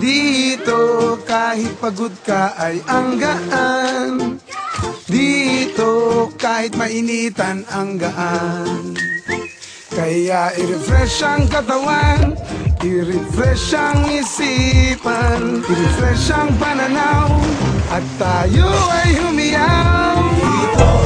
Dito kahit pagod ka ay ang gaan. Dito kahit mainitan ang gaan. Kaya i-refresh ang katawan, i-refresh ang isipan, i-refresh ang pananaw, at tayo ay humiyaw. Dito